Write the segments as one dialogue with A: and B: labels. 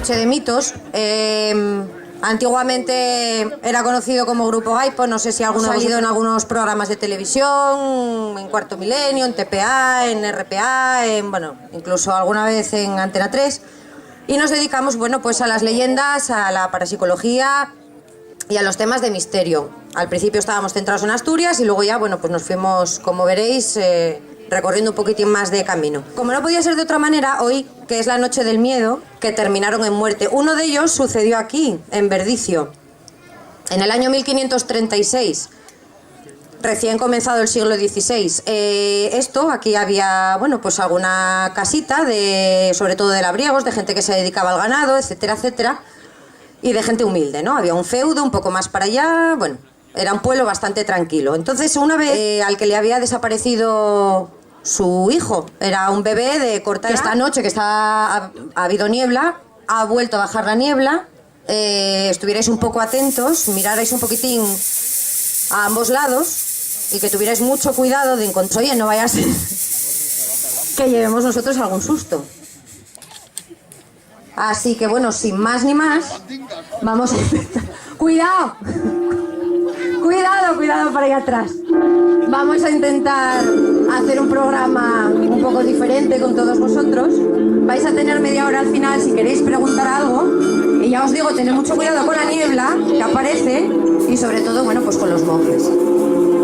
A: Noche de Mitos. Antiguamente era conocido como Grupo Gaipo, no sé si alguno ha salido en algunos programas de televisión, en Cuarto Milenio, en TPA, en RPA, bueno, incluso alguna vez en Antena 3. Y nos dedicamos, bueno, pues a las leyendas, a la parapsicología y a los temas de misterio. Al principio estábamos centrados en Asturias y luego ya, bueno, pues nos fuimos, como veréis, recorriendo un poquitín más de camino. Como no podía ser de otra manera, hoy, que es la Noche del Miedo, que terminaron en muerte. Uno de ellos sucedió aquí, en Verdicio, en el año 1536, recién comenzado el siglo XVI. Aquí había, bueno, pues alguna casita, sobre todo de labriegos, de gente que se dedicaba al ganado, etcétera, etcétera, y de gente humilde, ¿no? Había un feudo un poco más para allá, bueno, era un pueblo bastante tranquilo. Entonces, una vez al que le había desaparecido su hijo, era un bebé de corta edad, esta noche que ha habido niebla, ha vuelto a bajar la niebla, estuvierais un poco atentos, mirarais un poquitín a ambos lados y que tuvierais mucho cuidado de encontrar, oye, no vaya a ser que llevemos nosotros algún susto. Así que bueno, sin más ni más, vamos a empezar. ¡Cuidado! Cuidado para allá atrás. Vamos a intentar hacer un programa un poco diferente con todos vosotros. Vais a tener media hora al final si queréis preguntar algo. Y ya os digo, tened mucho cuidado con la niebla que aparece y sobre todo, bueno, pues con los monjes.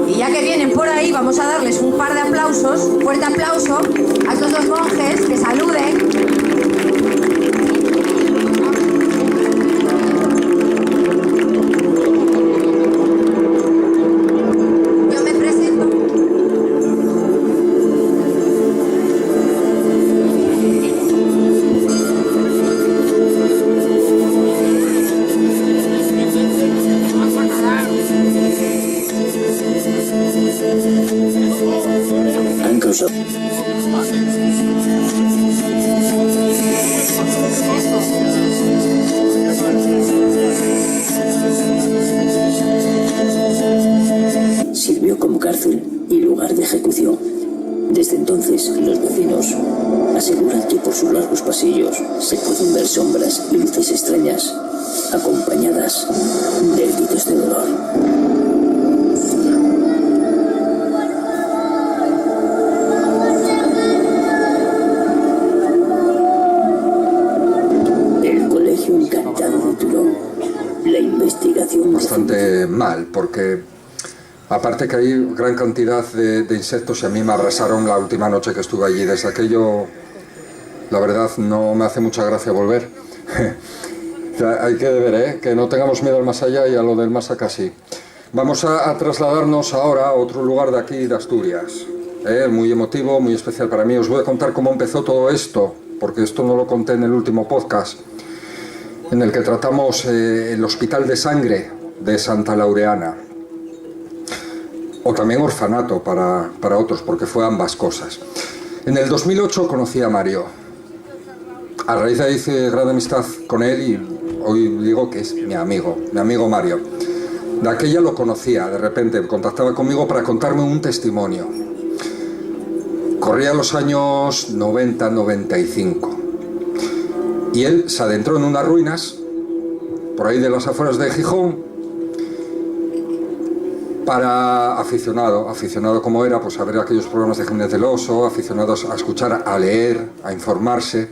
A: Y ya que vienen por ahí, vamos a darles un par de aplausos, fuerte aplauso a estos dos monjes que saluden.
B: Sirvió como cárcel y lugar de ejecución. Desde entonces, los vecinos aseguran que por sus largos pasillos se pueden ver sombras y luces extrañas, acompañadas de gritos de dolor. El Colegio Encantado de Turón. La investigación...
C: Bastante mal, porque aparte que hay gran cantidad de insectos y a mí me abrasaron la última noche que estuve allí. Desde aquello, la verdad, no me hace mucha gracia volver. Hay que ver, que no tengamos miedo al más allá y a lo del más acá sí. Vamos a trasladarnos ahora a otro lugar de aquí, de Asturias. Muy emotivo, muy especial para mí. Os voy a contar cómo empezó todo esto, porque esto no lo conté en el último podcast, en el que tratamos el Hospital de Sangre de Santa Laureana. O también orfanato para otros, porque fue ambas cosas. En el 2008 conocí a Mario. A raíz de ahí hice gran amistad con él y hoy digo que es mi amigo Mario. De aquella lo conocía, de repente contactaba conmigo para contarme un testimonio. Corría los años 90-95 y él se adentró en unas ruinas por ahí de las afueras de Gijón para aficionado como era, pues a ver aquellos programas de Jiménez del Oso, aficionados a escuchar, a leer, a informarse.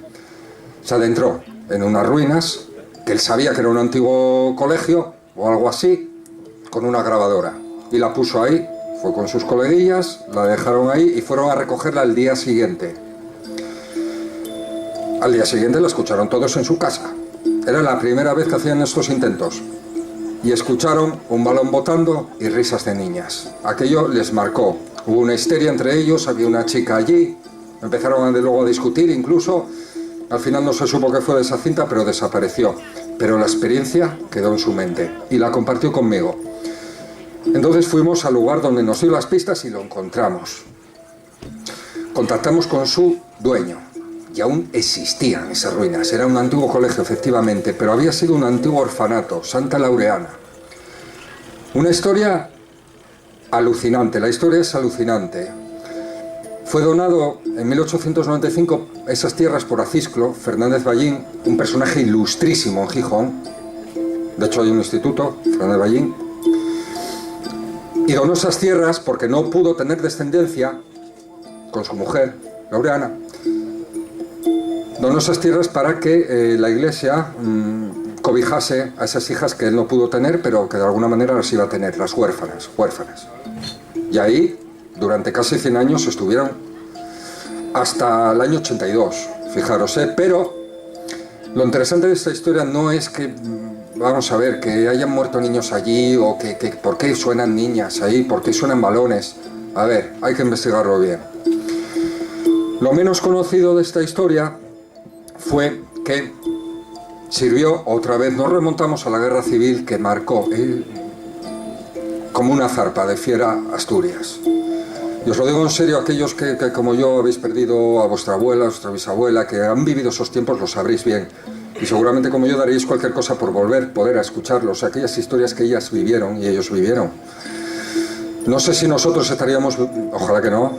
C: Se adentró en unas ruinas que él sabía que era un antiguo colegio o algo así, con una grabadora, y la puso ahí. Fue con sus coleguillas, la dejaron ahí y fueron a recogerla al día siguiente. Al día siguiente la escucharon todos en su casa. Era la primera vez que hacían estos intentos. Y escucharon un balón botando y risas de niñas. Aquello les marcó. Hubo una histeria entre ellos, había una chica allí. Empezaron luego a discutir incluso. Al final no se supo qué fue de esa cinta, pero desapareció. Pero la experiencia quedó en su mente y la compartió conmigo. Entonces fuimos al lugar donde nos dio las pistas y lo encontramos. Contactamos con su dueño. Y aún existían esas ruinas. Era un antiguo colegio, efectivamente, pero había sido un antiguo orfanato, Santa Laureana. Una historia alucinante, la historia es alucinante. Fue donado en 1895 esas tierras por Acisclo Fernández Ballín, un personaje ilustrísimo en Gijón. De hecho hay un instituto, Fernández Ballín. Y donó esas tierras porque no pudo tener descendencia con su mujer, Laureana. Donó esas tierras para que la iglesia cobijase a esas hijas que él no pudo tener, pero que de alguna manera las iba a tener, las huérfanas. Y ahí, durante casi 100 años, estuvieron hasta el año 82, fijaros, pero lo interesante de esta historia no es que, vamos a ver, que hayan muerto niños allí, o que por qué suenan niñas ahí, por qué suenan balones. A ver, hay que investigarlo bien. Lo menos conocido de esta historia fue que sirvió, otra vez, nos remontamos a la guerra civil que marcó como una zarpa de fiera Asturias. Y os lo digo en serio, aquellos que como yo habéis perdido a vuestra abuela, a vuestra bisabuela, que han vivido esos tiempos, lo sabréis bien. Y seguramente como yo daréis cualquier cosa por poder a escucharlos, aquellas historias que ellas vivieron y ellos vivieron. No sé si nosotros estaríamos, ojalá que no,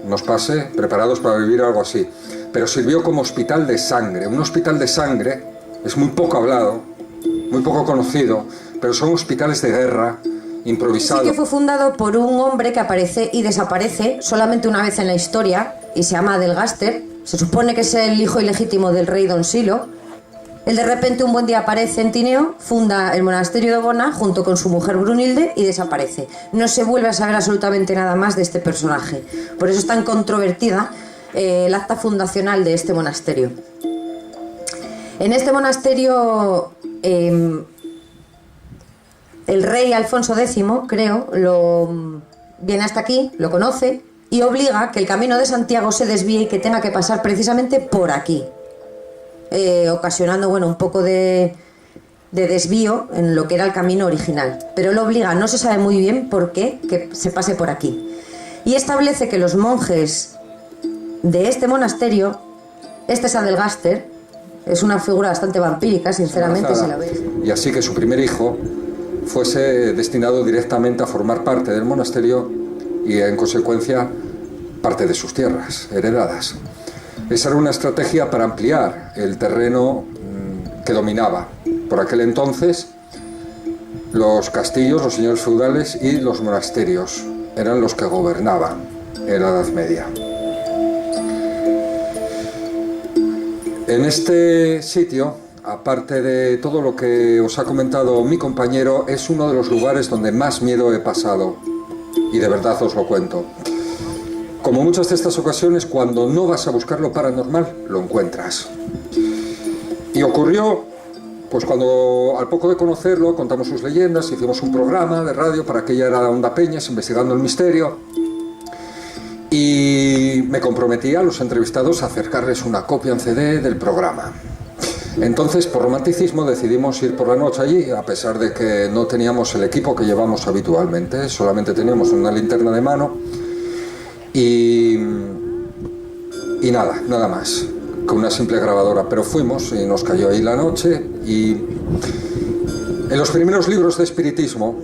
C: nos pase, preparados para vivir algo así. Pero sirvió como hospital de sangre. Un hospital de sangre es muy poco hablado, muy poco conocido, pero son hospitales de guerra, improvisados.
A: Sí, que fue fundado por un hombre que aparece y desaparece solamente una vez en la historia, y se llama Adelgaster. Se supone que es el hijo ilegítimo del rey Don Silo. Él de repente un buen día aparece en Tineo, funda el monasterio de Bona junto con su mujer Brunilde y desaparece. No se vuelve a saber absolutamente nada más de este personaje. Por eso es tan controvertida el acta fundacional de este monasterio. En este monasterio el rey Alfonso X, creo, viene hasta aquí, lo conoce y obliga que el camino de Santiago se desvíe y que tenga que pasar precisamente por aquí, ocasionando un poco de desvío en lo que era el camino original. Pero lo obliga, no se sabe muy bien por qué, que se pase por aquí. Y establece que los monjes de este monasterio, este es Adelgaster, es una figura bastante vampírica, sinceramente, si la veis.
C: Y así que su primer hijo fuese destinado directamente a formar parte del monasterio y en consecuencia parte de sus tierras heredadas. Esa era una estrategia para ampliar el terreno que dominaba por aquel entonces. Los castillos, los señores feudales y los monasterios eran los que gobernaban en la Edad Media. En este sitio, aparte de todo lo que os ha comentado mi compañero, es uno de los lugares donde más miedo he pasado. Y de verdad os lo cuento. Como muchas de estas ocasiones, cuando no vas a buscar lo paranormal, lo encuentras. Y ocurrió, pues cuando al poco de conocerlo, contamos sus leyendas, hicimos un programa de radio para aquella era Onda Peñas, investigando el misterio. Y me comprometí a los entrevistados a acercarles una copia en CD del programa. Entonces, por romanticismo, decidimos ir por la noche allí, a pesar de que no teníamos el equipo que llevamos habitualmente, solamente teníamos una linterna de mano y nada más, con una simple grabadora. Pero fuimos y nos cayó ahí la noche, y en los primeros libros de espiritismo